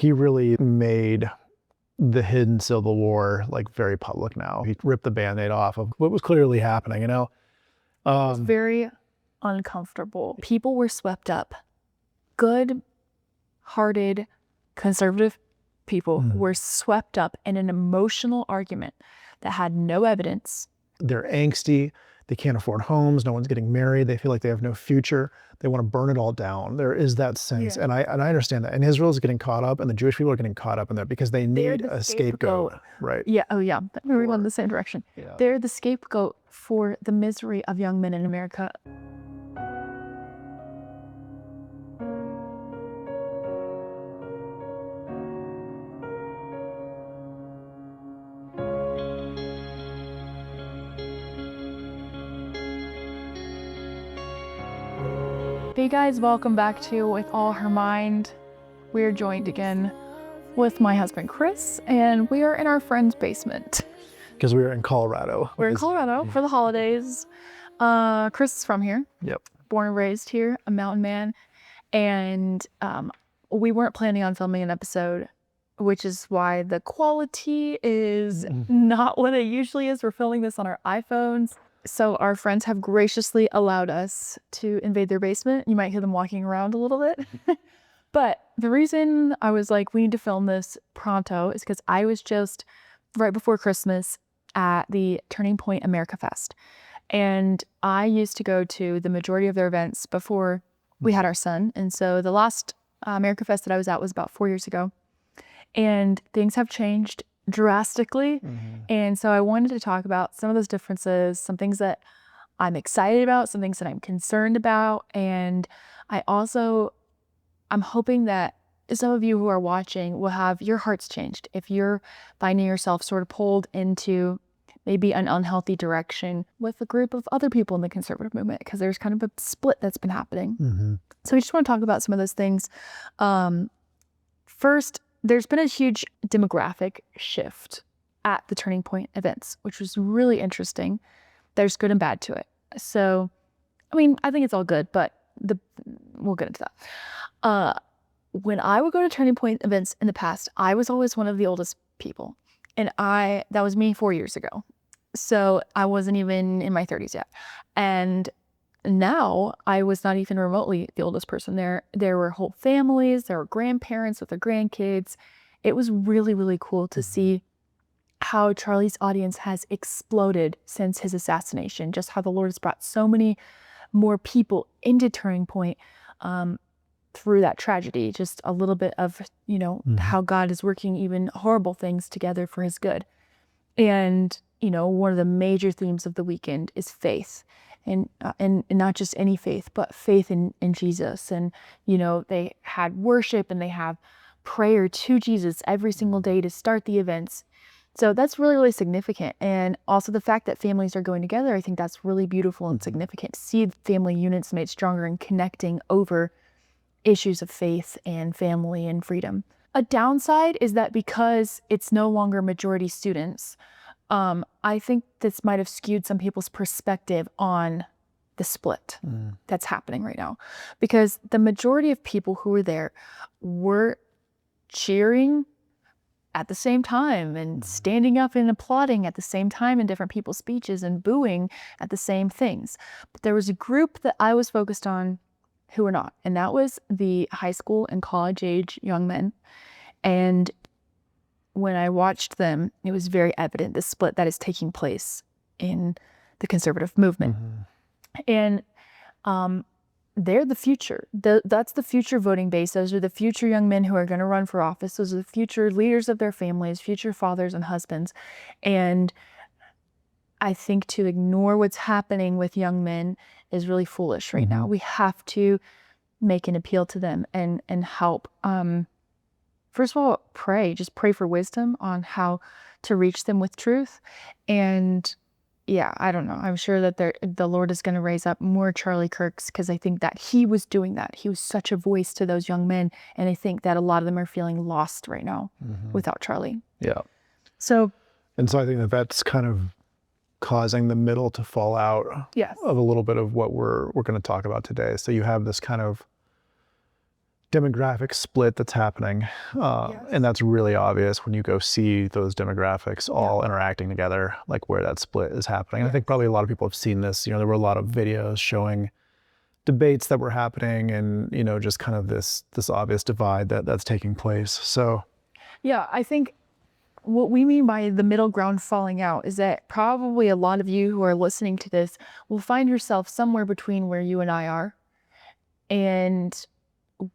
he really made the hidden Civil War like very public now. He ripped the bandaid off of what was clearly happening, you know? It was very uncomfortable. People were swept up. Good-hearted, conservative people were swept up in an emotional argument that had no evidence. They're angsty. They can't afford homes. No one's getting married. They feel like they have no future. They want to burn it all down. There is that sense. Yeah. And I understand that. And Israel is getting caught up, and the Jewish people are getting caught up in that because they need a scapegoat. Right. Yeah. Oh, yeah. We're going the same direction. Yeah. They're the scapegoat for the misery of young men in America. Hey guys, welcome back to With All Her Mind. We're joined again with my husband Chris, and we are in our friend's basement. Because we are in Colorado. We're in Colorado for the holidays. Chris is from here. Yep. Born and raised here, a mountain man. And we weren't planning on filming an episode, which is why the quality is not what it usually is. We're filming this on our iPhones. So our friends have graciously allowed us to invade their basement. You might hear them walking around a little bit. But the reason I was like, we need to film this pronto is because I was just right before Christmas at the Turning Point AmericaFest. And I used to go to the majority of their events before we had our son. And so the last AmericaFest that I was at was about 4 years ago. And things have changed drastically. And so I wanted to talk about some of those differences, some things that I'm excited about, some things that I'm concerned about. And I'm hoping that some of you who are watching will have your hearts changed if you're finding yourself sort of pulled into maybe an unhealthy direction with a group of other people in the conservative movement, because there's kind of a split that's been happening. So we just want to talk about some of those things. First, there's been a huge demographic shift at the Turning Point events, which was really interesting. There's good and bad to it. So, I mean, I think it's all good, but we'll get into that. When I would go to Turning Point events in the past, I was always one of the oldest people. And that was me 4 years ago. So I wasn't even in my 30s yet. And now I was not even remotely the oldest person there. There were whole families, there were grandparents with their grandkids. It was really, really cool to see how Charlie's audience has exploded since his assassination, just how the Lord has brought so many more people into Turning Point through that tragedy, just a little bit of, how God is working even horrible things together for his good. And, one of the major themes of the weekend is faith. And not just any faith, but faith in Jesus. And, they had worship and they have prayer to Jesus every single day to start the events. So that's really, really significant. And also the fact that families are going together, I think that's really beautiful and significant to see family units made stronger and connecting over issues of faith and family and freedom. A downside is that because it's no longer majority students, I think this might have skewed some people's perspective on the split that's happening right now. Because the majority of people who were there were cheering at the same time and standing up and applauding at the same time in different people's speeches and booing at the same things. But there was a group that I was focused on who were not, and that was the high school and college age young men. And when I watched them, it was very evident the split that is taking place in the conservative movement. And they're the future. That's the future voting base. Those are the future young men who are going to run for office. Those are the future leaders of their families, future fathers and husbands. And I think to ignore what's happening with young men is really foolish right now. We have to make an appeal to them and help. First of all, just pray for wisdom on how to reach them with truth. And yeah, I don't know. I'm sure that the Lord is going to raise up more Charlie Kirks, because I think that he was doing that. He was such a voice to those young men. And I think that a lot of them are feeling lost right now without Charlie. Yeah. So I think that's kind of causing the middle to fall out of a little bit of what we're going to talk about today. So you have this kind of demographic split that's happening. And that's really obvious when you go see those demographics all interacting together, like where that split is happening. I think probably a lot of people have seen this. There were a lot of videos showing debates that were happening and, just kind of this obvious divide that's taking place. So yeah, I think what we mean by the middle ground falling out is that probably a lot of you who are listening to this will find yourself somewhere between where you and I are and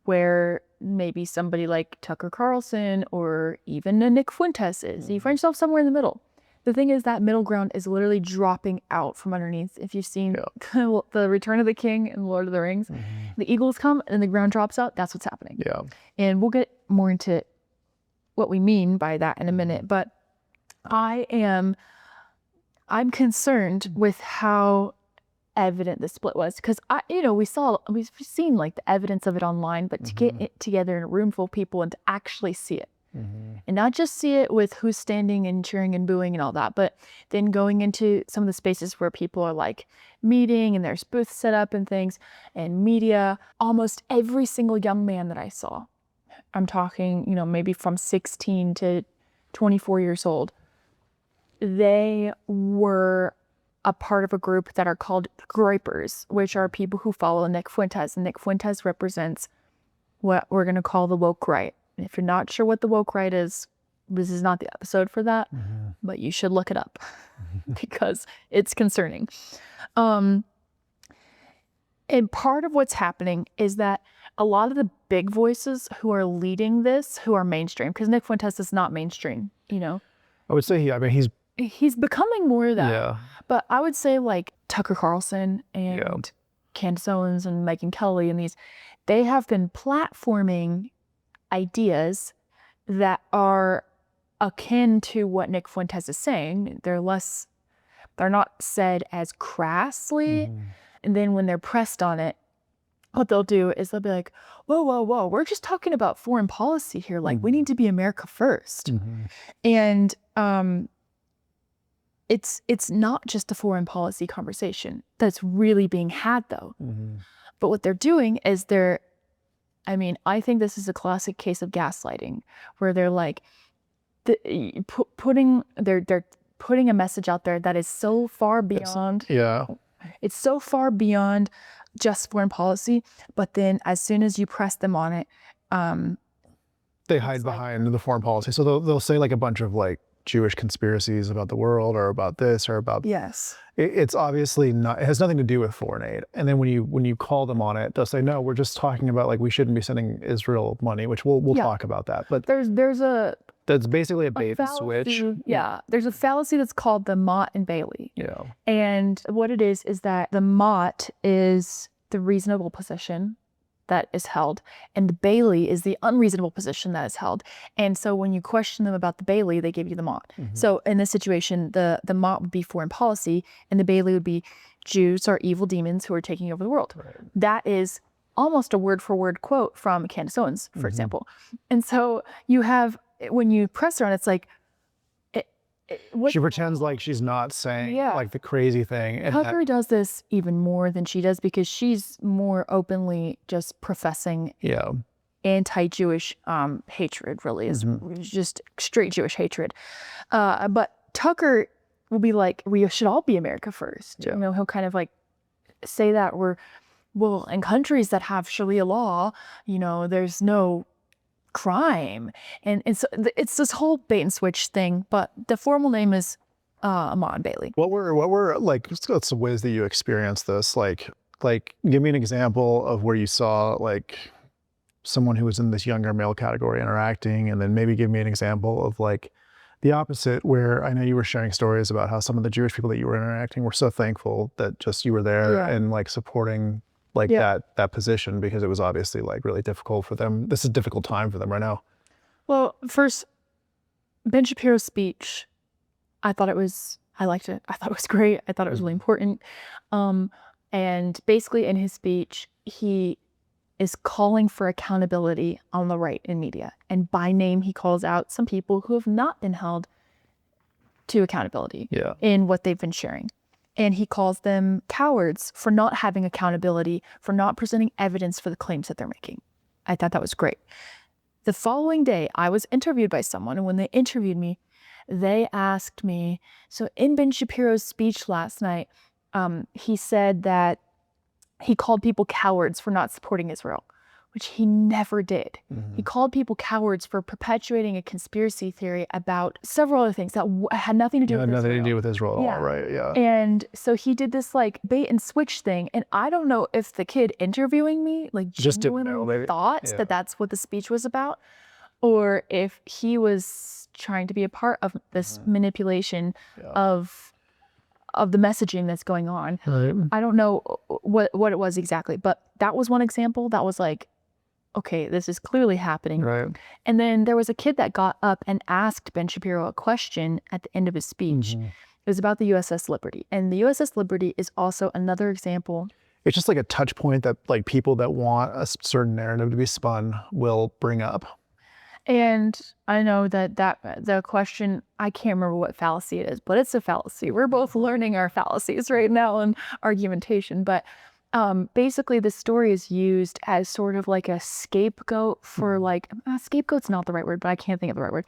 where maybe somebody like Tucker Carlson or even a Nick Fuentes is. You find yourself somewhere in the middle. The thing is that middle ground is literally dropping out from underneath. If you've seen the Return of the King and Lord of the Rings, the eagles come and the ground drops out. That's what's happening. Yeah. And we'll get more into what we mean by that in a minute. But I'm concerned with how evident the split was, because we've seen like the evidence of it online, but to get it together in a room full of people and to actually see it. And not just see it with who's standing and cheering and booing and all that, but then going into some of the spaces where people are like meeting and there's booths set up and things and media. Almost every single young man that I saw, I'm talking, maybe from 16 to 24 years old, they were a part of a group that are called Groypers, which are people who follow Nick Fuentes. And Nick Fuentes represents what we're going to call the woke right. And if you're not sure what the woke right is, this is not the episode for that, but you should look it up because it's concerning. And part of what's happening is that a lot of the big voices who are leading this, who are mainstream, because Nick Fuentes is not mainstream, I would say he's becoming more of that. Yeah. But I would say like Tucker Carlson and Candace Owens and Megyn Kelly and they have been platforming ideas that are akin to what Nick Fuentes is saying. They're not said as crassly. And then when they're pressed on it, what they'll do is they'll be like, whoa, we're just talking about foreign policy here. Like we need to be America first. And it's not just a foreign policy conversation that's really being had though. But what they're doing is I think this is a classic case of gaslighting, where they're like putting a message out there that is so far beyond. It's so far beyond just foreign policy, but then as soon as you press them on it, they hide behind the foreign policy. So they'll say like a bunch of like Jewish conspiracies about the world or about this or about it's obviously not, it has nothing to do with foreign aid. And then when you call them on it, they'll say, no, we're just talking about like we shouldn't be sending Israel money, which we'll talk about that. But that's basically a bait and switch. There's a fallacy that's called the Mott and Bailey. And what it is that the Mott is the reasonable position that is held, and the Bailey is the unreasonable position that is held. And so when you question them about the Bailey, they give you the Mott. So in this situation, the Mott would be foreign policy, and the Bailey would be Jews are evil demons who are taking over the world. That is almost a word for word quote from Candace Owens, for example. And so you have, when you press her on, it's like, she pretends like she's not saying like the crazy thing. And Tucker does this even more than she does, because she's more openly just professing anti-Jewish hatred, really is just straight Jewish hatred. But Tucker will be like, we should all be America first. He'll kind of like say that in countries that have Sharia law, there's no crime, and so it's this whole bait and switch thing. But the formal name is Mott and Bailey. What were like some ways that you experienced this? Like give me an example of where you saw like someone who was in this younger male category interacting, and then maybe give me an example of like the opposite, where I know you were sharing stories about how some of the Jewish people that you were interacting were so thankful that just you were there and like supporting like that position, because it was obviously like really difficult for them. This is a difficult time for them right now. Well, first, Ben Shapiro's speech, I liked it. I thought it was great. I thought it was really important. And basically in his speech, he is calling for accountability on the right in media. And by name, he calls out some people who have not been held to accountability in what they've been sharing. And he calls them cowards for not having accountability, for not presenting evidence for the claims that they're making. I thought that was great. The following day, I was interviewed by someone, and when they interviewed me, they asked me, so in Ben Shapiro's speech last night, he said that he called people cowards for not supporting Israel, which he never did. He called people cowards for perpetuating a conspiracy theory about several other things that had nothing to do with nothing Israel. to do with Israel at all, right? Yeah. And so he did this like bait and switch thing. And I don't know if the kid interviewing me like Just didn't know, genuinely maybe. thought that that's what the speech was about, or if he was trying to be a part of this manipulation of the messaging that's going on. Right. I don't know what it was exactly, but that was one example that was like, okay, this is clearly happening. Right. And then there was a kid that got up and asked Ben Shapiro a question at the end of his speech. It was about the USS Liberty. And the USS Liberty is also another example. It's just like a touch point that like people that want a certain narrative to be spun will bring up. And I know that the question, I can't remember what fallacy it is, but it's a fallacy. We're both learning our fallacies right now in argumentation. But basically, the story is used as sort of like a scapegoat for like, scapegoat's not the right word, but I can't think of the right word,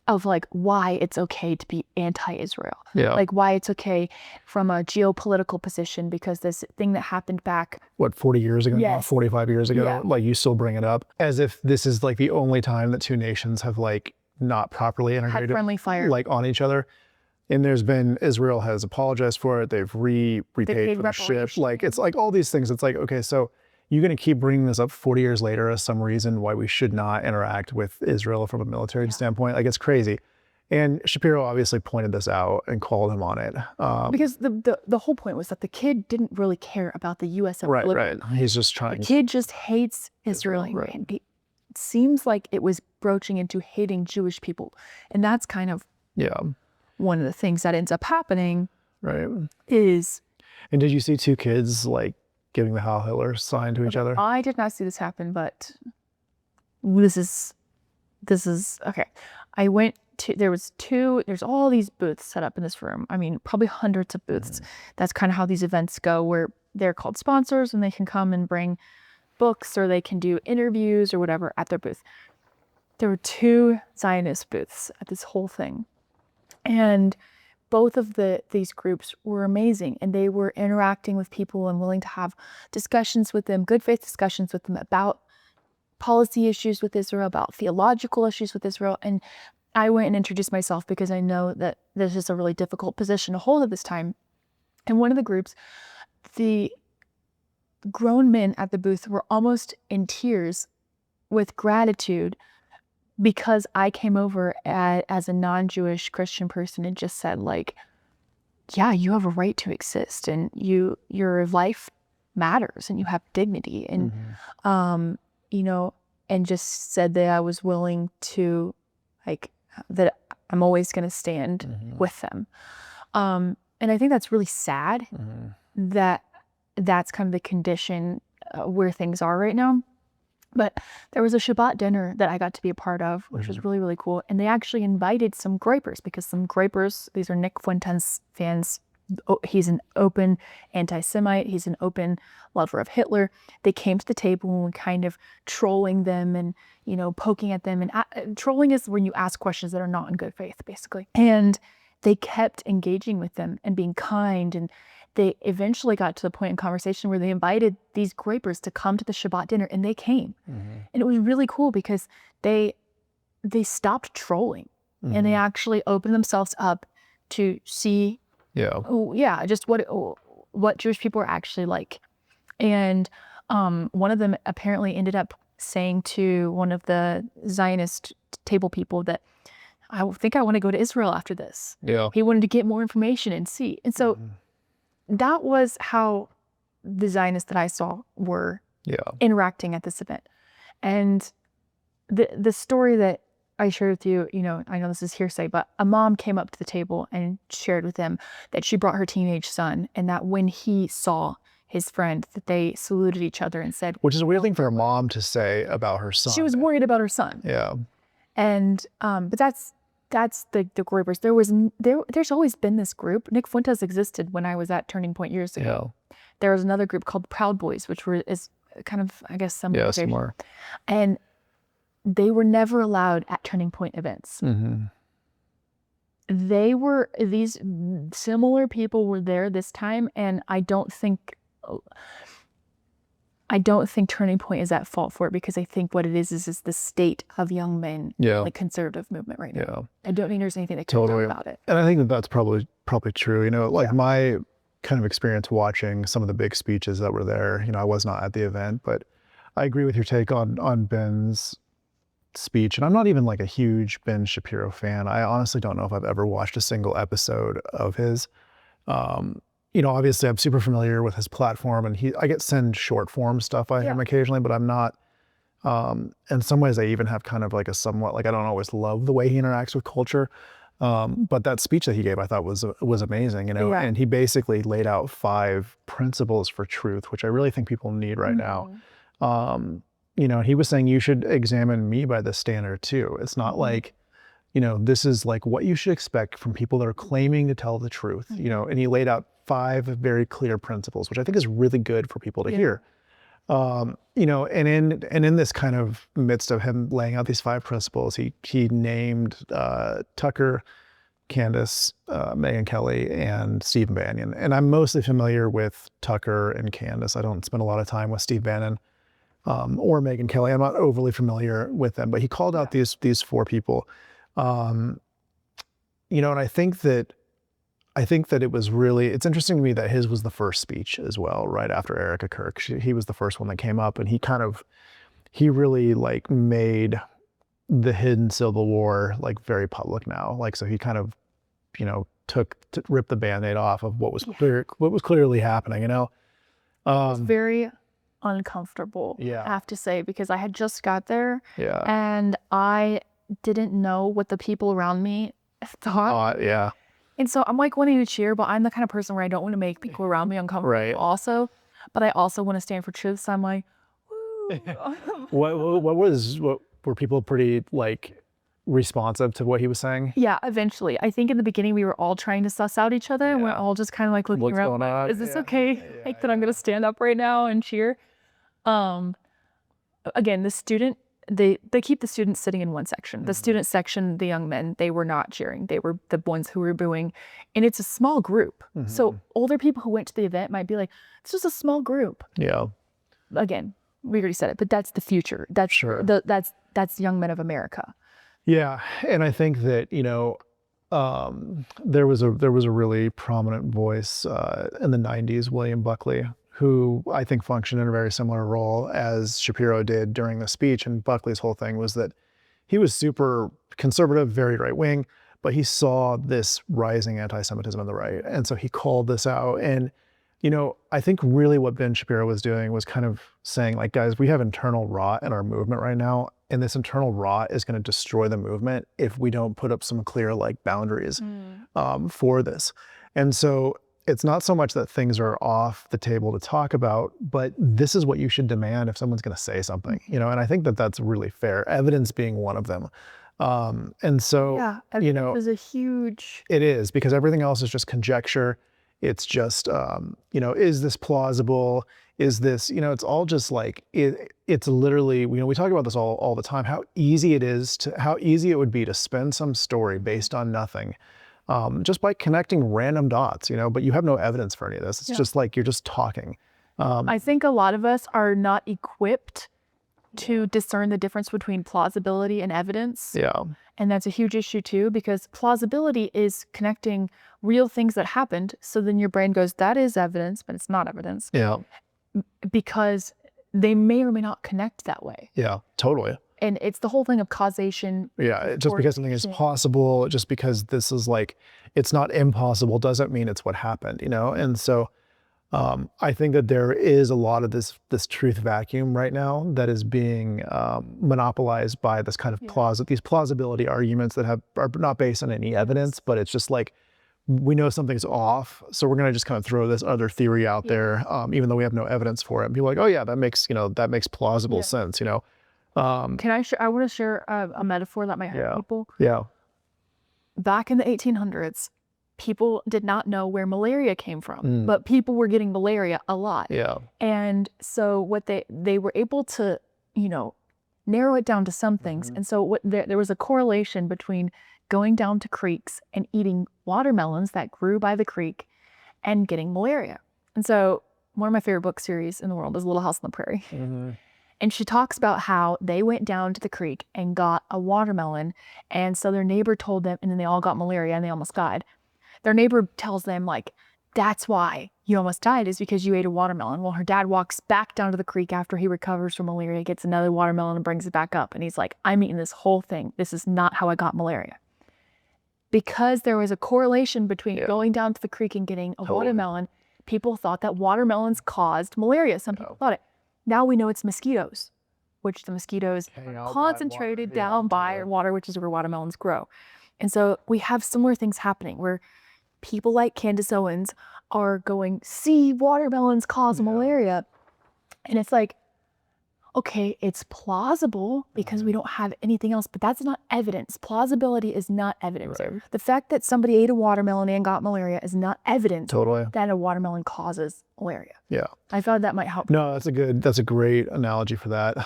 of like why it's okay to be anti-Israel. Yeah. Like why it's okay from a geopolitical position, because this thing that happened back, what, 40 years ago, Yes. 45 years ago, Yeah. like you still bring it up as if this is like the only time that two nations have like not properly had integrated friendly fire. like on each other. And Israel has apologized for it. They've repaid for the ship. Like, it's like all these things. It's like, okay, so you're going to keep bringing this up 40 years later as some reason why we should not interact with Israel from a military standpoint. Like, it's crazy. And Shapiro obviously pointed this out and called him on it. Because the whole point was that the kid didn't really care about the U.S. Right, right. He's just trying. The kid just hates Israel. Right. And it seems like it was broaching into hating Jewish people. And that's kind of one of the things that ends up happening. Right. Is. And did you see two kids like giving the Heil Hitler sign to each other? I did not see this happen, but this is okay. I went to, there's all these booths set up in this room. I mean, probably hundreds of booths. That's kind of how these events go, where they're called sponsors and they can come and bring books or they can do interviews or whatever at their booth. There were two Zionist booths at this whole thing. And both of these groups were amazing, and they were interacting with people and willing to have discussions with them, good faith discussions with them about policy issues with Israel, about theological issues with Israel. And I went and introduced myself because I know that this is a really difficult position to hold at this time. And one of the groups, the grown men at the booth were almost in tears with gratitude because I came over as a non-Jewish Christian person and just said, like, yeah, you have a right to exist, and your life matters, and you have dignity, and you know, and just said that I was willing to, like, that I'm always going to stand with them. And I think that's really sad that that's kind of the condition where things are right now. But there was a Shabbat dinner that I got to be a part of, which was really, really cool. And they actually invited some Groypers, because some Groypers, these are Nick Fuentes fans. He's an open anti-Semite. He's an open lover of Hitler. They came to the table and kind of trolling them and, you know, poking at them. And trolling is when you ask questions that are not in good faith, basically. And they kept engaging with them and being kind. And they eventually got to the point in conversation where they invited these Groypers to come to the Shabbat dinner, and they came. And it was really cool because they stopped trolling and they actually opened themselves up to see just what Jewish people are actually like. And one of them apparently ended up saying to one of the Zionist table people that, I think I want to go to Israel after this. He wanted to get more information and see. And so that was how the Zionists that I saw were interacting at this event. And the story that I shared with you, you know, I know this is hearsay, but a mom came up to the table and shared with them that she brought her teenage son, and that when he saw his friend, that they saluted each other and said, which is a weird thing for a mom to say about her son. She was worried about her son. And but that's the Groypers. There's always been this group. Nick Fuentes existed when I was at Turning Point years ago. There was another group called Proud Boys, which is kind of, I guess, similar. Yeah, similar. And they were never allowed at turning point events. These similar people were there this time, and I don't think Turning Point is at fault for it, because I think what it is the state of young men, like conservative movement right now. Yeah. I don't think there's anything that can be done about it. And I think that that's probably true. You know, like my kind of experience watching some of the big speeches that were there, you know, I was not at the event, but I agree with your take on Ben's speech. And I'm not even like a huge Ben Shapiro fan. I honestly don't know if I've ever watched a single episode of his. You know, obviously I'm super familiar with his platform, and I get sent short form stuff by him occasionally, but I'm not, in some ways I even have kind of like a somewhat, like, I don't always love the way he interacts with culture. But that speech that he gave, I thought was amazing, you know, and he basically laid out 5 principles for truth, which I really think people need right now. You know, he was saying, you should examine me by this standard too. It's not like, you know, this is like what you should expect from people that are claiming to tell the truth, you know, and he laid out 5 very clear principles, which I think is really good for people to hear. You know, and in this kind of midst of him laying out these 5 principles, he named Tucker, Candace, Megyn Kelly, and Steve Bannon. And I'm mostly familiar with Tucker and Candace. I don't spend a lot of time with Steve Bannon or Megyn Kelly. I'm not overly familiar with them, but he called out these 4 people. You know, and I think that it was really, it's interesting to me that his was the first speech as well, right after Erica Kirk. He was the first one that came up, and he really like made the hidden Civil War like very public now. Like, so he kind of, you know, ripped the Band-Aid off of what was clearly happening, you know. It was very uncomfortable, I have to say, because I had just got there and I didn't know what the people around me thought. And so I'm like wanting to cheer, but I'm the kind of person where I don't want to make people around me uncomfortable also. But I also want to stand for truth. So I'm like, woo. What were people pretty like responsive to what he was saying? Yeah, eventually. I think in the beginning we were all trying to suss out each other, and we're all just kind of like looking What's around. going on? Is this okay? Like that I'm going to stand up right now and cheer. Again, the student, they keep the students sitting in one section. The student section, the young men, they were not cheering. They were the ones who were booing. And it's a small group. So older people who went to the event might be like, it's just a small group. Yeah. Again, we already said it, but that's the future. That's that's young men of America. Yeah. And I think that, you know, there was a really prominent voice in the 90s, William Buckley, who I think functioned in a very similar role as Shapiro did during the speech. And Buckley's whole thing was that he was super conservative, very right wing, but he saw this rising anti-Semitism on the right. And so he called this out. And, you know, I think really what Ben Shapiro was doing was kind of saying, like, guys, we have internal rot in our movement right now. And this internal rot is going to destroy the movement if we don't put up some clear like boundaries for this. And so it's not so much that things are off the table to talk about, but this is what you should demand if someone's going to say something, you know, and I think that that's really fair, evidence being one of them. And so, you know, it was a huge... It is, because everything else is just conjecture. It's just, you know, is this plausible? Is this, you know, it's all just like, it's literally, you know, we talk about this all the time, how easy it would be to spin some story based on nothing. Just by connecting random dots, you know, but you have no evidence for any of this. It's just like, you're just talking. I think a lot of us are not equipped to discern the difference between plausibility and evidence. Yeah. And that's a huge issue too, because plausibility is connecting real things that happened. So then your brain goes, that is evidence, but it's not evidence. Yeah. Because they may or may not connect that way. Yeah, totally. And it's the whole thing of causation. Yeah, just because something is possible, just because this is like, it's not impossible, doesn't mean it's what happened, you know? And so I think that there is a lot of this truth vacuum right now that is being monopolized by this kind of these plausibility arguments that are not based on any evidence, but it's just like, we know something's off, so we're going to just kind of throw this other theory out there, even though we have no evidence for it. And people are like, oh yeah, that makes plausible sense, you know? Can I share? I want to share a metaphor that might help people. Yeah. Back in the 1800s, people did not know where malaria came from, but people were getting malaria a lot. Yeah. And so what they were able to, you know, narrow it down to some things. And so there was a correlation between going down to creeks and eating watermelons that grew by the creek and getting malaria. And so one of my favorite book series in the world is Little House on the Prairie. And she talks about how they went down to the creek and got a watermelon. And so their neighbor told them, and then they all got malaria and they almost died. Their neighbor tells them, like, that's why you almost died, is because you ate a watermelon. Well, her dad walks back down to the creek after he recovers from malaria, gets another watermelon and brings it back up. And he's like, I'm eating this whole thing. This is not how I got malaria. Because there was a correlation between going down to the creek and getting a watermelon, people thought that watermelons caused malaria. Some people thought it. Now we know it's mosquitoes, which the mosquitoes are concentrated down by water, which is where watermelons grow. And so we have similar things happening where people like Candace Owens are going, see, watermelons cause malaria. And it's like, okay, it's plausible because we don't have anything else, but that's not evidence. Plausibility is not evidence. Right. The fact that somebody ate a watermelon and got malaria is not evidence that a watermelon causes malaria. Yeah. I thought that might help. No, that's a great analogy for that.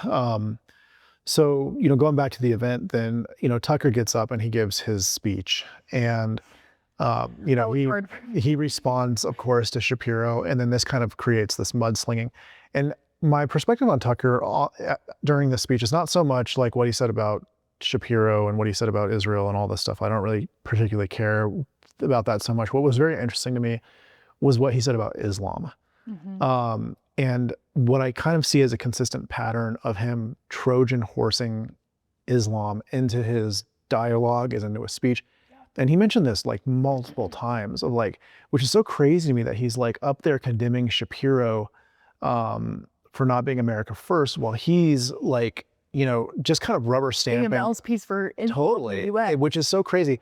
So, you know, going back to the event, then, you know, Tucker gets up and he gives his speech, and you know, he responds, of course, to Shapiro, and then this kind of creates this mudslinging. And my perspective on Tucker during the speech is not so much like what he said about Shapiro and what he said about Israel and all this stuff. I don't really particularly care about that so much. What was very interesting to me was what he said about Islam. And what I kind of see as a consistent pattern of him Trojan horsing Islam into his dialogue, as into his speech. And he mentioned this like multiple times, of like, which is so crazy to me, that he's like up there condemning Shapiro for not being America first, while he's like, you know, just kind of rubber stamping. Being a mouthpiece for totally, which is so crazy.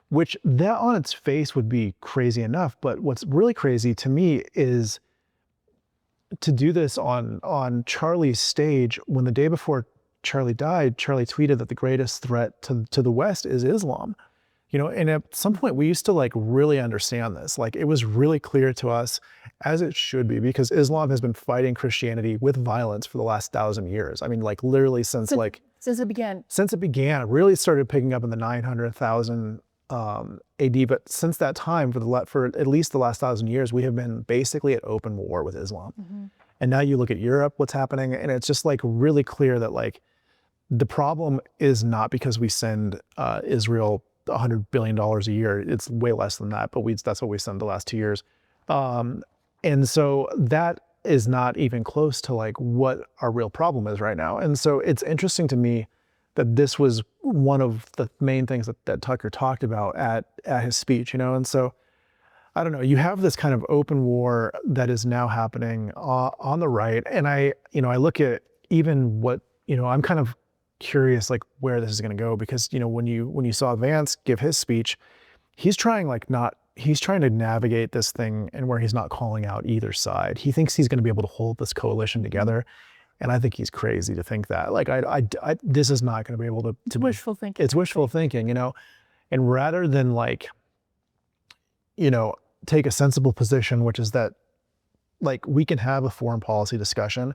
Which that on its face would be crazy enough, but what's really crazy to me is to do this on Charlie's stage, when the day before Charlie died, Charlie tweeted that the greatest threat to the West is Islam. You know, and at some point we used to like really understand this. Like, it was really clear to us, as it should be, because Islam has been fighting Christianity with violence for the last 1,000 years. I mean, like literally since it began. Since it began, it really started picking up in the 900,000 AD. But since that time, for at least the last 1,000 years, we have been basically at open war with Islam. And now you look at Europe, what's happening, and it's just like really clear that like the problem is not because we send Israel $100 billion a year. It's way less than that, but that's what we sent the last 2 years. And so that is not even close to like what our real problem is right now. And so it's interesting to me that this was one of the main things that Tucker talked about at his speech, you know? And so, I don't know, you have this kind of open war that is now happening on the right. And I look at even what, you know, I'm kind of curious like where this is going to go, because, you know, when you saw Vance give his speech, he's trying to navigate this thing, and where he's not calling out either side. He thinks he's going to be able to hold this coalition together. And I think he's crazy to think that. Like, this is not going to be able to. It's wishful thinking. It's wishful thinking, you know. And rather than like, you know, take a sensible position, which is that like we can have a foreign policy discussion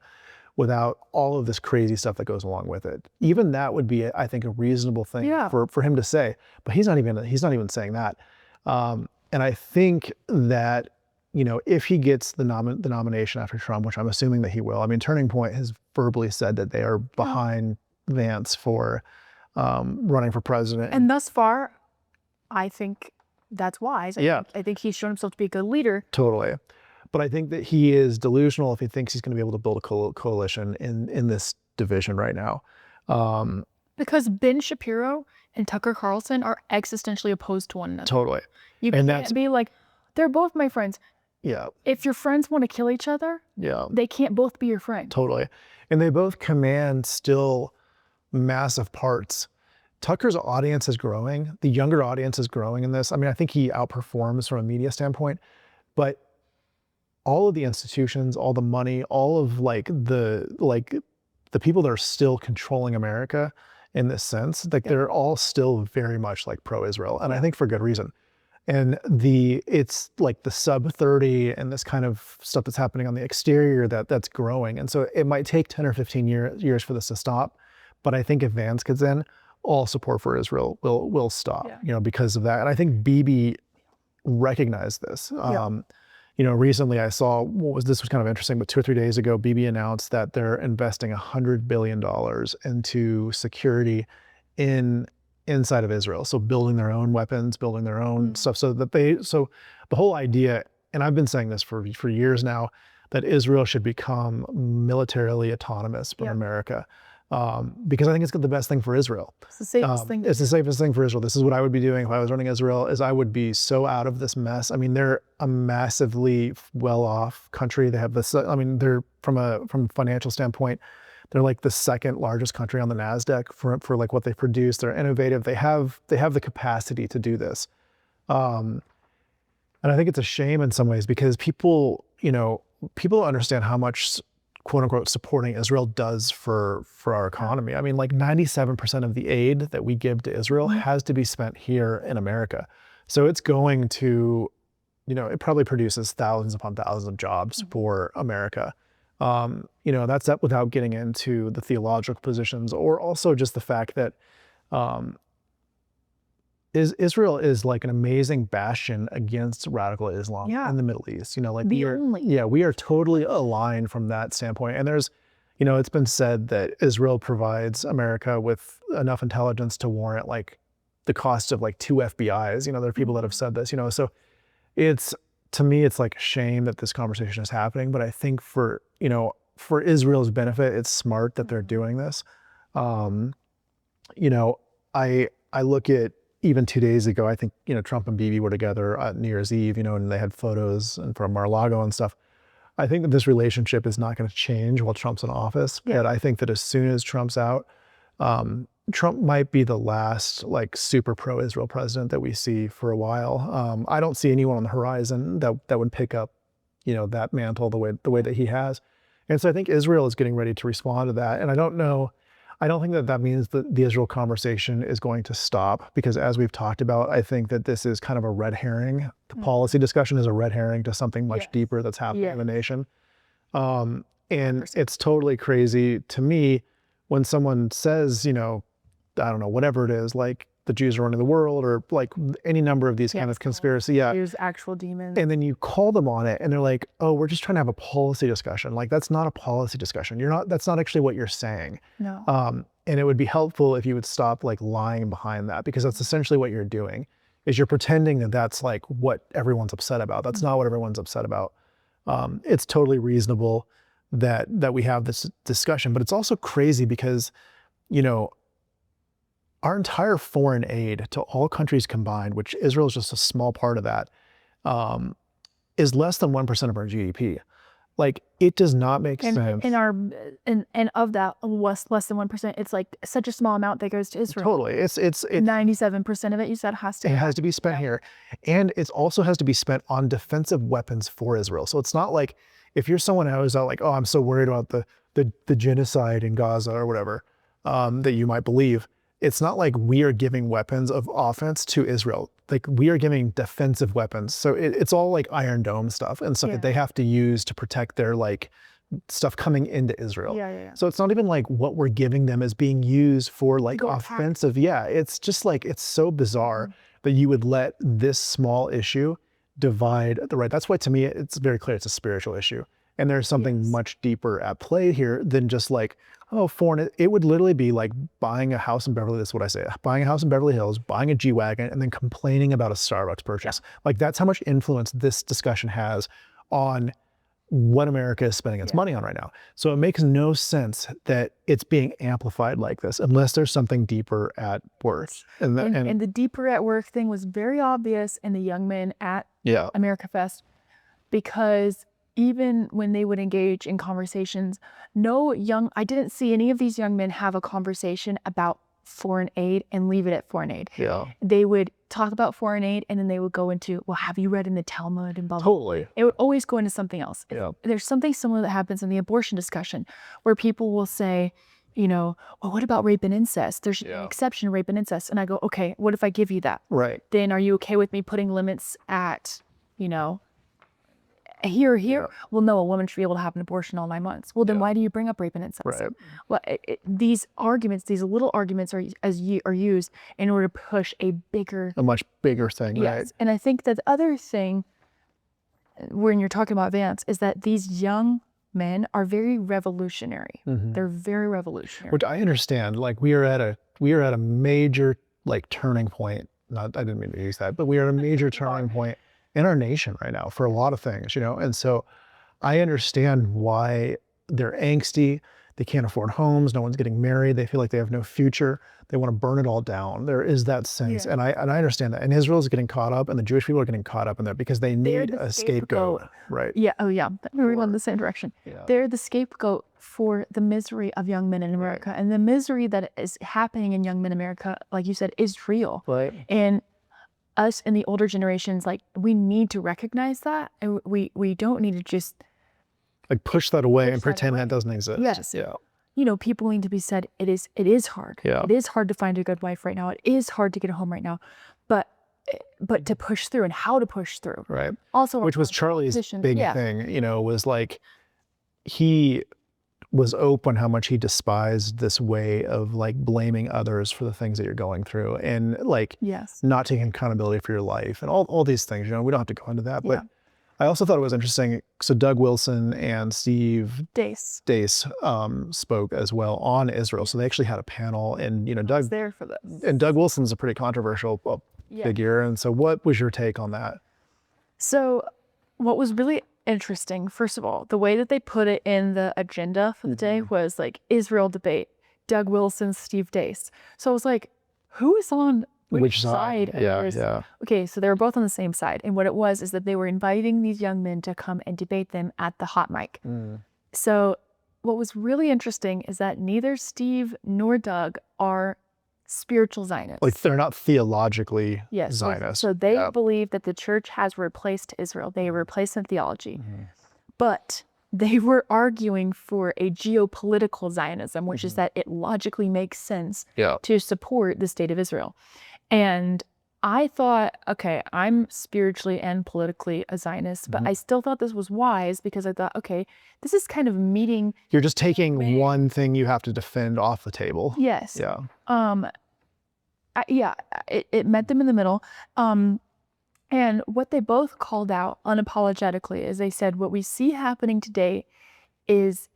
without all of this crazy stuff that goes along with it. Even that would be, I think, a reasonable thing for him to say. But he's not even saying that. And I think that, you know, if he gets the nomination after Trump, which I'm assuming that he will. I mean, Turning Point has verbally said that they are behind Vance for running for president. And thus far, I think that's wise. I think he's shown himself to be a good leader. Totally. But I think that he is delusional if he thinks he's going to be able to build a coalition in this division right now. Because Ben Shapiro and Tucker Carlson are existentially opposed to one another. Totally. You can't be like, they're both my friends. Yeah. If your friends want to kill each other, they can't both be your friend. Totally. And they both command still massive parts. Tucker's audience is growing. The younger audience is growing in this. I mean, I think he outperforms from a media standpoint, but all of the institutions, all the money, all of the people that are still controlling America in this sense, like they're all still very much like pro-Israel. And I think for good reason. And it's like the sub 30 and this kind of stuff that's happening on the exterior that's growing. And so it might take 10 or 15 years for this to stop. But I think if Vance gets in, all support for Israel will stop, because of that. And I think Bibi recognized this. Recently I saw, this was kind of interesting, but 2 or 3 days ago, Bibi announced that they're investing $100 billion into security inside of Israel. So building their own weapons, building their own stuff, so the whole idea, and I've been saying this for years now, that Israel should become militarily autonomous from America. Because I think it's the best thing for Israel. It's the safest thing. It's the safest thing for Israel. This is what I would be doing if I was running Israel, is I would be so out of this mess. I mean, they're a massively well-off country. They have this, they're from a financial standpoint, they're like the second largest country on the NASDAQ for like what they produce. They're innovative. They have the capacity to do this. And I think it's a shame in some ways, because people don't understand how much quote unquote supporting Israel does for our economy. I mean, like 97% of the aid that we give to Israel has to be spent here in America. So it's going to, it probably produces thousands upon thousands of jobs for America. That's that without getting into the theological positions, or also just the fact that Israel is like an amazing bastion against radical Islam in the Middle East. We are totally aligned from that standpoint. And there's, it's been said that Israel provides America with enough intelligence to warrant like the cost of like 2 FBIs. There are people that have said this, so to me, it's like a shame that this conversation is happening. But I think for Israel's benefit, it's smart that they're doing this. I look at, even 2 days ago, I think, Trump and Bibi were together at New Year's Eve, and they had photos and from Mar-a-Lago and stuff. I think that this relationship is not going to change while Trump's in office. But I think that as soon as Trump's out, Trump might be the last like super pro-Israel president that we see for a while. I don't see anyone on the horizon that would pick up, that mantle the way that he has. And so I think Israel is getting ready to respond to that. And I don't think that means that the Israel conversation is going to stop, because as we've talked about, I think that this is kind of a red herring. The policy discussion is a red herring to something much deeper that's happening in the nation. And it's totally crazy to me when someone says, I don't know, whatever it is, like the Jews are running the world, or like any number of these kind of conspiracy. Jews, actual demons. And then you call them on it and they're like, oh, we're just trying to have a policy discussion. Like, that's not a policy discussion. That's not actually what you're saying. No. And it would be helpful if you would stop like lying behind that, because that's essentially what you're doing, is you're pretending that that's like what everyone's upset about. That's not what everyone's upset about. It's totally reasonable that we have this discussion, but it's also crazy because, our entire foreign aid to all countries combined, which Israel is just a small part of that, is less than 1% of our GDP. Like, it does not make sense. And of that, less than 1%, it's like such a small amount that goes to Israel. Totally. It's 97% of it, you said, has to be spent here. And it also has to be spent on defensive weapons for Israel. So it's not like, if you're someone who's out like, oh, I'm so worried about the genocide in Gaza or whatever, that you might believe, it's not like we are giving weapons of offense to Israel. Like, we are giving defensive weapons. So it's all like Iron Dome stuff and stuff that they have to use to protect their like stuff coming into Israel. So it's not even like what we're giving them is being used for like offensive. It's just like, it's so bizarre that you would let this small issue divide the right. That's why, to me, it's very clear it's a spiritual issue. And there's something much deeper at play here than just like, oh, foreign. It would literally be like buying a house in Beverly. This is what I say: buying a house in Beverly Hills, buying a G-Wagon, and then complaining about a Starbucks purchase. Like, that's how much influence this discussion has on what America is spending its money on right now. So it makes no sense that it's being amplified like this unless there's something deeper at work. And the deeper at work thing was very obvious in the young men at AmericaFest, because even when they would engage in conversations, I didn't see any of these young men have a conversation about foreign aid and leave it at foreign aid. They would talk about foreign aid and then they would go into, well, have you read in the Talmud and blah, blah. Totally. It would always go into something else. There's something similar that happens in the abortion discussion where people will say, well, what about rape and incest? There should be an exception to rape and incest. And I go, okay, what if I give you that? Right. Then are you okay with me putting limits at, here or here? Well, no, a woman should be able to have an abortion all 9 months. Well, then why do you bring up rape and incest? Right. Well, these arguments, these little arguments are used in order to push a much bigger thing, right? And I think that the other thing when you're talking about Vance is that these young men are very revolutionary. They're very revolutionary. Which I understand. Like we are at a major turning point. I didn't mean to use that, but we are at a major turning point in our nation right now for a lot of things, And so I understand why they're angsty. They can't afford homes. No one's getting married. They feel like they have no future. They want to burn it all down. There is that sense. And I understand that. And Israel is getting caught up and the Jewish people are getting caught up in there because they need a scapegoat. Right. Yeah. Oh yeah. We're going in the same direction. Yeah. They're the scapegoat for the misery of young men in America. And the misery that is happening in young men in America, like you said, is real. Right. And us in the older generations, we need to recognize that. And we don't need to just push that away and pretend that doesn't exist. Yes. Yeah. People need to be said, it is hard. Yeah. It is hard to find a good wife right now. It is hard to get a home right now. But to push through and how to push through. Right. Also, which was Charlie's big thing, was he was open how much he despised this way of blaming others for the things that you're going through and not taking accountability for your life and all these things, we don't have to go into that. But I also thought it was interesting. So Doug Wilson and Steve Deace spoke as well on Israel. So they actually had a panel, and Doug was there for this. And Doug Wilson's a pretty controversial figure. And so, what was your take on that? So, what was really interesting, first of all, the way that they put it in the agenda for the day was Israel debate, Doug Wilson, Steve Deace. So I was like, who is on which side? Yeah. Okay, so they were both on the same side. And what it was is that they were inviting these young men to come and debate them at the hot mic. So what was really interesting is that neither Steve nor Doug are spiritual Zionists. They're not theologically Zionists. So they believe that the church has replaced Israel. They replaced in theology. But they were arguing for a geopolitical Zionism, which is that it logically makes sense to support the state of Israel. And I thought, okay, I'm spiritually and politically a Zionist, but I still thought this was wise because I thought, okay, this is kind of meeting. You're just taking one thing you have to defend off the table. Yes. Yeah. It met them in the middle. And what they both called out unapologetically is they said, what we see happening today is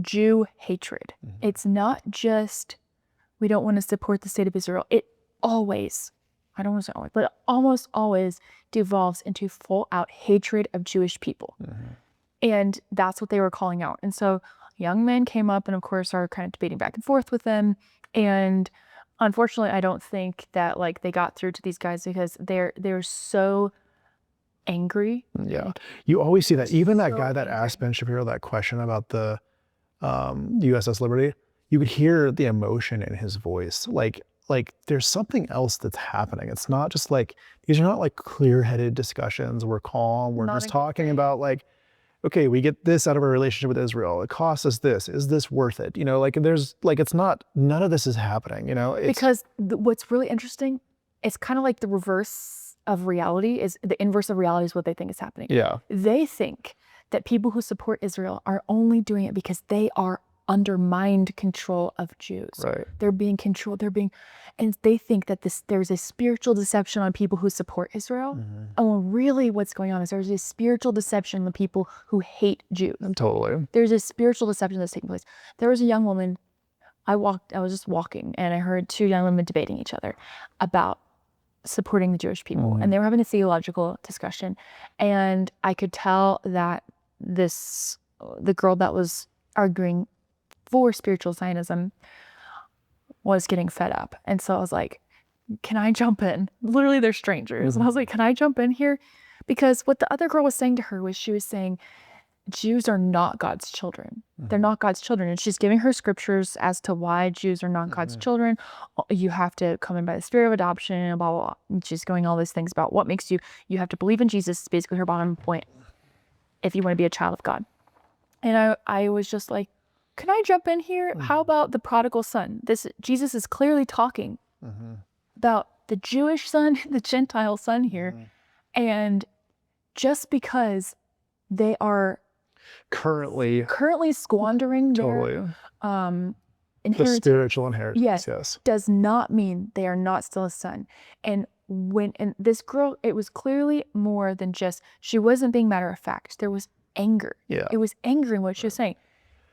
Jew hatred. It's not just, we don't want to support the state of Israel. It always, I don't want to say always, but almost always devolves into full out hatred of Jewish people. And that's what they were calling out. And so young men came up and of course are kind of debating back and forth with them. And unfortunately, I don't think that they got through to these guys because they're so angry. Yeah. You always see that. Even that guy that asked Ben Shapiro that question about the USS Liberty, you could hear the emotion in his voice. There's something else that's happening. It's not just these are not clear-headed discussions. We're calm. We're just talking about okay, we get this out of our relationship with Israel. It costs us this. Is this worth it? There's it's not, none of this is happening, Because what's really interesting, it's kind of like the reverse of reality is the inverse of reality is what they think is happening. Yeah. They think that people who support Israel are only doing it because they are under mind control of Jews. Right. They're being controlled. And they think that there's a spiritual deception on people who support Israel. Oh, really what's going on is there's a spiritual deception on people who hate Jews. Totally. There's a spiritual deception that's taking place. There was a young woman, I was just walking and I heard two young women debating each other about supporting the Jewish people. And they were having a theological discussion. And I could tell that the girl that was arguing for spiritual Zionism was getting fed up. And so I was like, can I jump in? Literally, they're strangers. And I was like, can I jump in here? Because what the other girl was saying to her was she was saying, Jews are not God's children. They're not God's children. And she's giving her scriptures as to why Jews are not God's children. You have to come in by the spirit of adoption, blah, blah, blah. And she's going all these things about what makes you have to believe in Jesus. It's basically her bottom point if you want to be a child of God. And I was just like, can I jump in here? How about the prodigal son? Jesus is clearly talking about the Jewish son, the Gentile son here. And just because they are currently squandering Totally. their The spiritual inheritance, yes. does not mean they are not still a son. And this girl, it was clearly more than just, she wasn't being matter of fact. There was anger. Yeah. It was anger in what she was saying.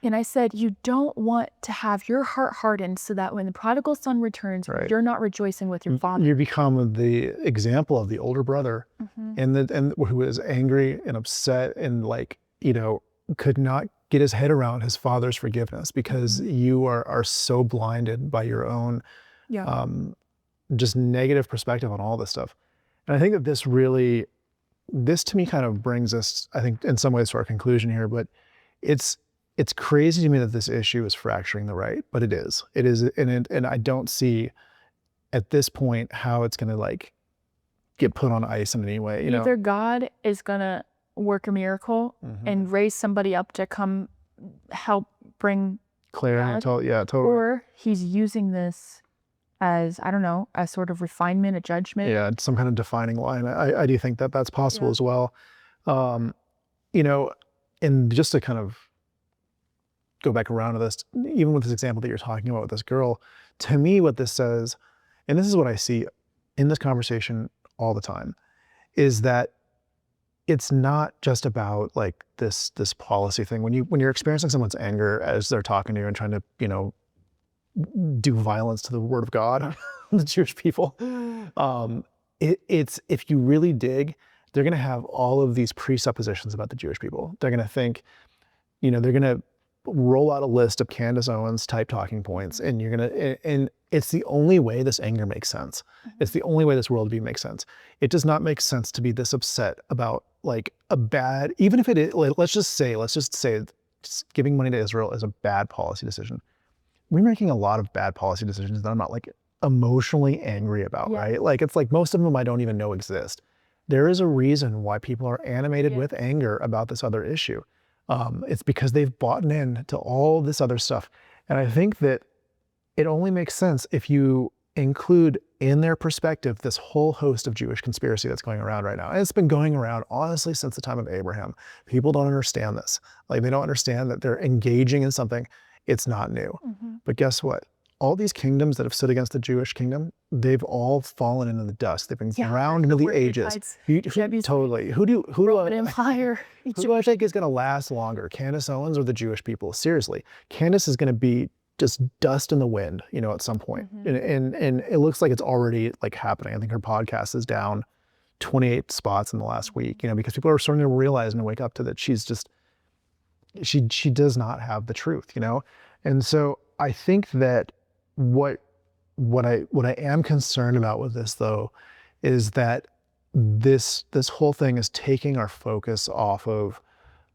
And I said, you don't want to have your heart hardened so that when the prodigal son returns, you're not rejoicing with your father. You become the example of the older brother and who was angry and upset and like, you know, could not get his head around his father's forgiveness because you are so blinded by your own just negative perspective on all this stuff. And I think that this to me kind of brings us, I think in some ways, to our conclusion here, but it's crazy to me that this issue is fracturing the right, but it is, and I don't see at this point how it's going to like get put on ice in any way. Either God is going to work a miracle and raise somebody up to come help bring clarity, totally. Or he's using this as, I don't know, a sort of refinement, a judgment. Yeah, some kind of defining line. I do think that that's possible as well. You know, and just to kind of go back around to this, even with this example that you're talking about with this girl, to me what this says, and this is what I see in this conversation all the time, is that it's not just about like this policy thing. When you're experiencing someone's anger as they're talking to you and trying to, you know, do violence to the word of God, the Jewish people, it's, if you really dig, they're going to have all of these presuppositions about the Jewish people. They're going to think, you know, they're going to roll out a list of Candace Owens type talking points, and and it's the only way this anger makes sense. It's the only way this worldview makes sense. It does not make sense to be this upset about like a bad, even if it is, let's just say giving money to Israel is a bad policy decision. We're making a lot of bad policy decisions that I'm not like emotionally angry about, right? Like it's like most of them I don't even know exist. There is a reason why people are animated with anger about this other issue. It's because they've bought in to all this other stuff. And I think that it only makes sense if you include in their perspective this whole host of Jewish conspiracy that's going around right now. And it's been going around honestly since the time of Abraham. People don't understand this. Like they don't understand that they're engaging in something. It's not new. But guess what? All these kingdoms that have stood against the Jewish kingdom, they've all fallen into the dust. They've been ground into the ages. Totally. Who do I think is going to last longer, Candace Owens or the Jewish people? Seriously, Candace is going to be just dust in the wind, you know, at some point. And it looks like it's already like happening. I think her podcast is down 28 spots in the last week, you know, because people are starting to realize and wake up to that she's just, she does not have the truth, you know? And so I think that what I am concerned about with this though, is that this whole thing is taking our focus off of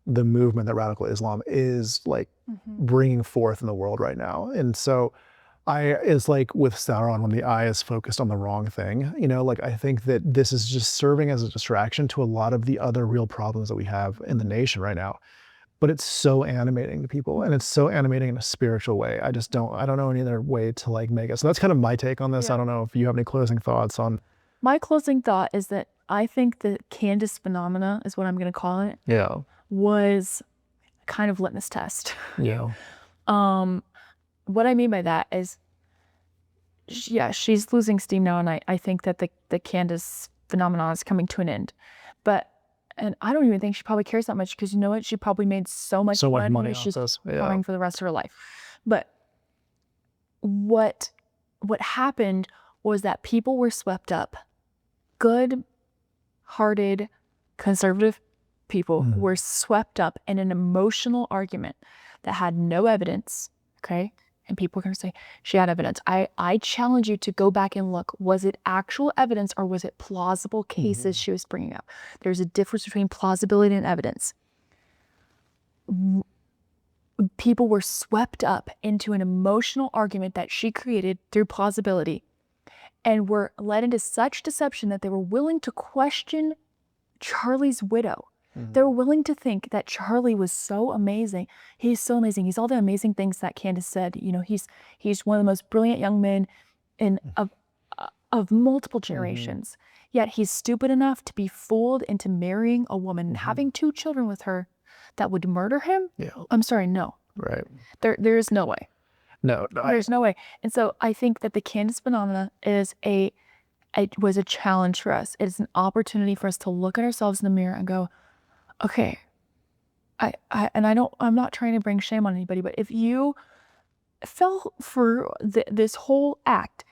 the movement that radical Islam is like bringing forth in the world right now. And so it's like with Sauron, when the eye is focused on the wrong thing, you know, like I think that this is just serving as a distraction to a lot of the other real problems that we have in the nation right now. But it's so animating to people, and it's so animating in a spiritual way. I don't know any other way to like make it. So that's kind of my take on this. I don't know if you have any closing thoughts on. My closing thought is that I think the Candace phenomena is what I'm going to call it. Was kind of litmus test. What I mean by that is, she's losing steam now, and I think that the Candace phenomenon is coming to an end. And I don't even think she probably cares that much, because you know what? She probably made so much money she's coming for the rest of her life. But what happened was that people were swept up. Good-hearted, conservative people were swept up in an emotional argument that had no evidence, okay? And people are going to say, she had evidence. I challenge you to go back and look. Was it actual evidence, or was it plausible cases she was bringing up? There's a difference between plausibility and evidence. People were swept up into an emotional argument that she created through plausibility, and were led into such deception that they were willing to question Charlie's widow. They're willing to think that Charlie was so amazing. He's so amazing. He's all the amazing things that Candace said. You know, he's one of the most brilliant young men of multiple generations. Yet he's stupid enough to be fooled into marrying a woman and having 2 children with her that would murder him. Yeah. I'm sorry, no. Right. There is no way. No, There's no way. And so I think that the Candace phenomena was a challenge for us. It's an opportunity for us to look at ourselves in the mirror and go, okay, I'm not trying to bring shame on anybody, but if you fell for this whole act,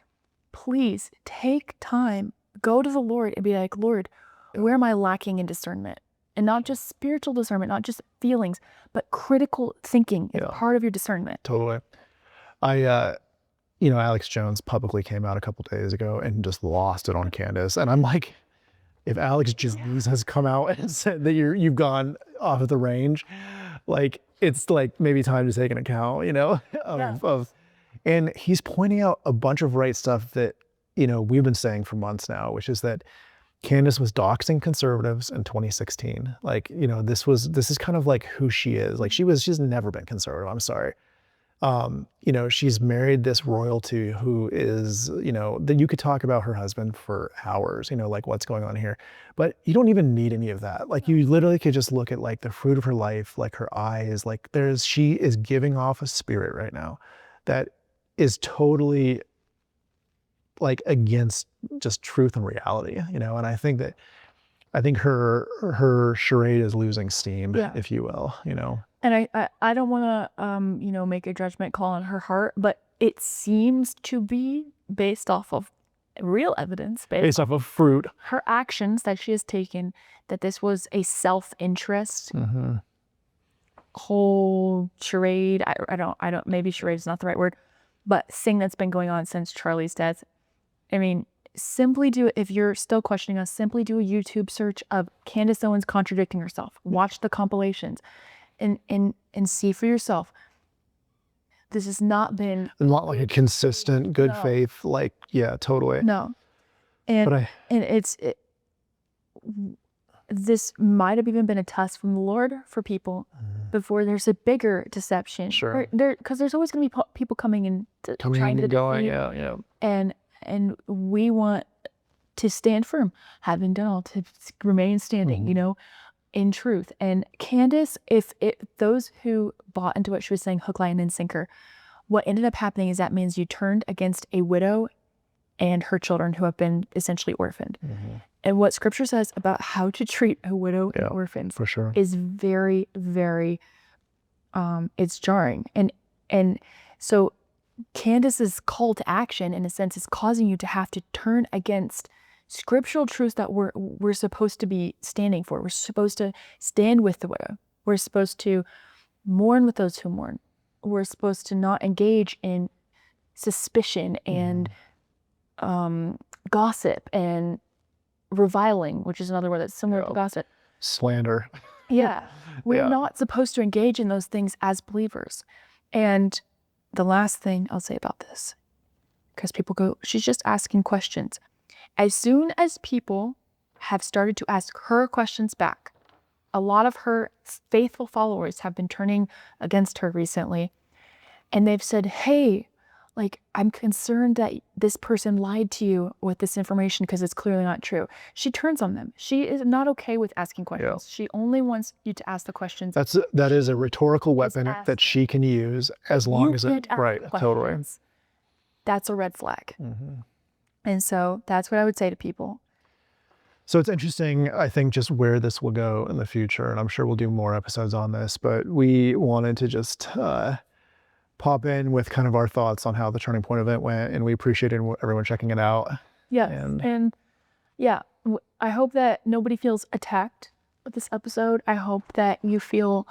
please take time, go to the Lord and be like, Lord, where am I lacking in discernment? And not just spiritual discernment, not just feelings, but critical thinking is part of your discernment. Totally. Alex Jones publicly came out a couple days ago and just lost it on Candace. And I'm like, if Alex Jones has come out and said that you've gone off of the range, like, it's like maybe time to take an account, and he's pointing out a bunch of right stuff that, we've been saying for months now, which is that Candace was doxing conservatives in 2016. Like, this is kind of like who she is. Like, she's never been conservative. I'm sorry. She's married this royalty who is, that you could talk about her husband for hours, like what's going on here, but you don't even need any of that. Like, you literally could just look at like the fruit of her life, like her eyes, like she is giving off a spirit right now that is totally like against just truth and reality, and I think her charade is losing steam, if you will, And I don't want to, make a judgment call on her heart, but it seems to be based off of real evidence, based off of fruit, her actions that she has taken, that this was a self-interest whole charade. I don't, maybe charade is not the right word, but thing that's been going on since Charlie's death. I mean, if you're still questioning us, simply do a YouTube search of Candace Owens contradicting herself. Watch the compilations. And see for yourself. This has not been like a consistent good faith, like, totally. No. And this might have even been a test from the Lord for people before there's a bigger deception. Sure. Because there's always going to be people coming in trying to going, deceive. And we want to stand firm, having done all, to remain standing, in truth. And Candace, if those who bought into what she was saying, hook, line, and sinker, what ended up happening is that means you turned against a widow and her children who have been essentially orphaned. And what scripture says about how to treat a widow and orphans for sure is very, very, it's jarring. And so Candace's call to action, in a sense, is causing you to have to turn against scriptural truths that we're supposed to be standing for. We're supposed to stand with the widow. We're supposed to mourn with those who mourn. We're supposed to not engage in suspicion and gossip and reviling, which is another word that's similar to gossip. Slander. We're not supposed to engage in those things as believers. And the last thing I'll say about this, because people go, she's just asking questions. As soon as people have started to ask her questions back, a lot of her faithful followers have been turning against her recently. And they've said, hey, like, I'm concerned that this person lied to you with this information because it's clearly not true. She turns on them. She is not okay with asking questions. She only wants you to ask the questions. That is a rhetorical weapon that she can use as long as it, right, totally. That's a red flag. And so that's what I would say to people. So it's interesting, I think, just where this will go in the future. And I'm sure we'll do more episodes on this, but we wanted to just pop in with kind of our thoughts on how the Turning Point event went. And we appreciated everyone checking it out. And I hope that nobody feels attacked with this episode. I hope that you feel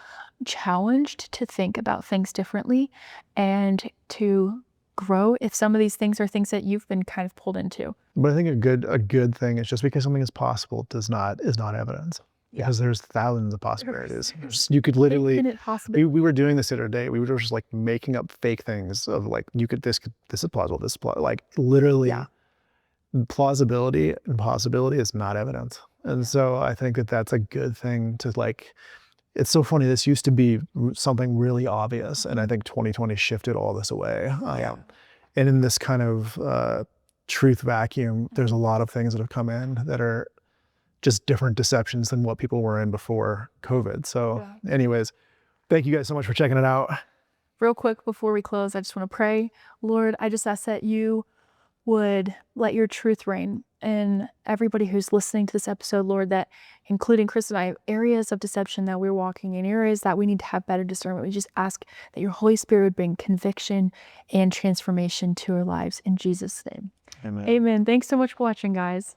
challenged to think about things differently and to grow if some of these things are things that you've been kind of pulled into. But I think a good thing is just because something is possible is not evidence. Because there's thousands of possibilities. You could literally, we were doing this the other day. We were just like making up fake things of like, this is plausible, this is plausible. Like literally plausibility and possibility is not evidence. And so I think that that's a good thing to like, it's so funny. This used to be something really obvious. And I think 2020 shifted all this away. And in this kind of truth vacuum, there's a lot of things that have come in that are just different deceptions than what people were in before COVID. So anyways, thank you guys so much for checking it out. Real quick before we close, I just want to pray. Lord, I just ask that you would let your truth reign in everybody who's listening to this episode, Lord, that including Chris and I, areas of deception that we're walking in, areas that we need to have better discernment. We just ask that your Holy Spirit would bring conviction and transformation to our lives in Jesus' name. Amen. Amen. Thanks so much for watching, guys.